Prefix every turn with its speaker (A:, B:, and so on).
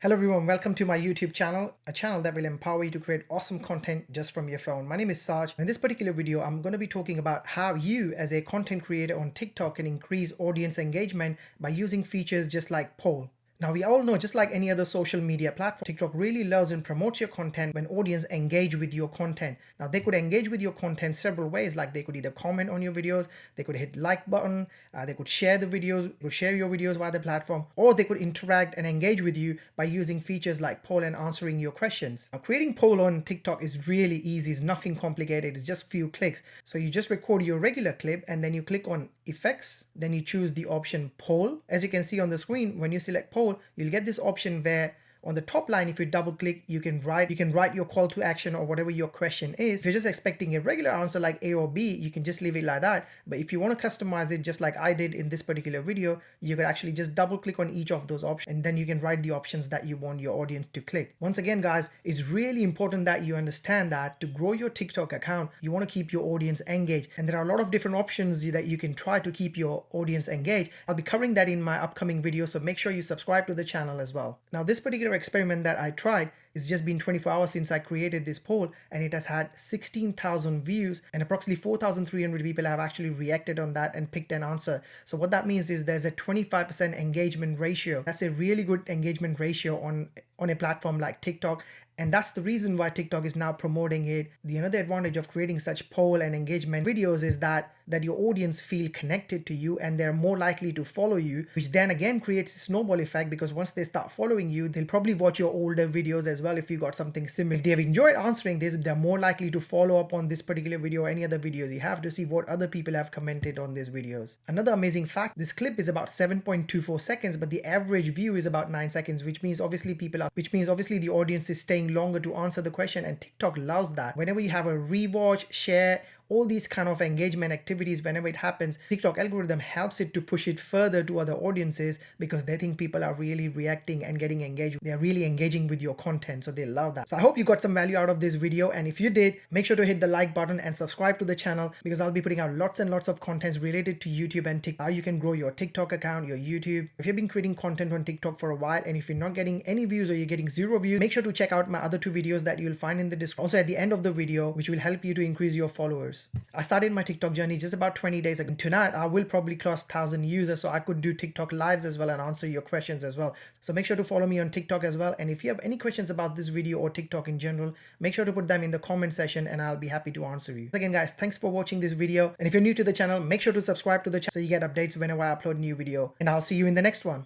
A: Hello everyone, welcome to my YouTube channel, a channel that will empower you to create awesome content just from your phone. My name is Saj. In this particular video, I'm going to be talking about how you as a content creator on TikTok can increase audience engagement by using features just like poll. Now we all know, just like any other social media platform, TikTok really loves and promotes your content when audience engage with your content. Now they could engage with your content several ways, like they could either comment on your videos, they could hit like button, they could share the videos, could share your videos via the platform, or they could interact and engage with you by using features like poll and answering your questions. Now creating poll on TikTok is really easy, it's nothing complicated, it's just few clicks. So you just record your regular clip and then you click on effects, then you choose the option poll. As you can see on the screen, when you select poll, you'll get this option where on the top line, if you double click, you can write your call to action or whatever your question is. If you're just expecting a regular answer like A or B, you can just leave it like that. But if you want to customize it just like I did in this particular video, you could actually just double click on each of those options and then you can write the options that you want your audience to click. Once again, guys, it's really important that you understand that to grow your TikTok account, you want to keep your audience engaged. And there are a lot of different options that you can try to keep your audience engaged. I'll be covering that in my upcoming video, so make sure you subscribe to the channel as well. Now, this particular experiment that I tried, it's just been 24 hours since I created this poll and it has had 16,000 views and approximately 4,300 people have actually reacted on that and picked an answer. So what that means is there's a 25% engagement ratio. That's a really good engagement ratio on a platform like TikTok. And that's the reason why TikTok is now promoting it. The another advantage of creating such poll and engagement videos is that your audience feel connected to you and they're more likely to follow you, which then again creates a snowball effect, because once they start following you, they'll probably watch your older videos as well if you got something similar. If they have enjoyed answering this, they're more likely to follow up on this particular video or any other videos you have to see what other people have commented on these videos. Another amazing fact, this clip is about 7.24 seconds, but the average view is about 9 seconds, which means obviously the audience is staying longer to answer the question, and TikTok allows that. Whenever you have a rewatch, share, all these kind of engagement activities, whenever it happens, TikTok algorithm helps it to push it further to other audiences because they think people are really reacting and getting engaged. They're really engaging with your content, so they love that. So I hope you got some value out of this video, and if you did, make sure to hit the like button and subscribe to the channel, because I'll be putting out lots and lots of contents related to YouTube and TikTok. How you can grow your TikTok account, your YouTube. If you've been creating content on TikTok for a while and if you're not getting any views or you're getting 0 views, make sure to check out my other 2 videos that you'll find in the description, also at the end of the video, which will help you to increase your followers. I started my TikTok journey just about 20 days ago. Tonight, I will probably cross 1,000 users, so I could do TikTok lives as well and answer your questions as well. So make sure to follow me on TikTok as well. And if you have any questions about this video or TikTok in general, make sure to put them in the comment section and I'll be happy to answer you. Again, guys, thanks for watching this video. And if you're new to the channel, make sure to subscribe to the channel so you get updates whenever I upload a new video. And I'll see you in the next one.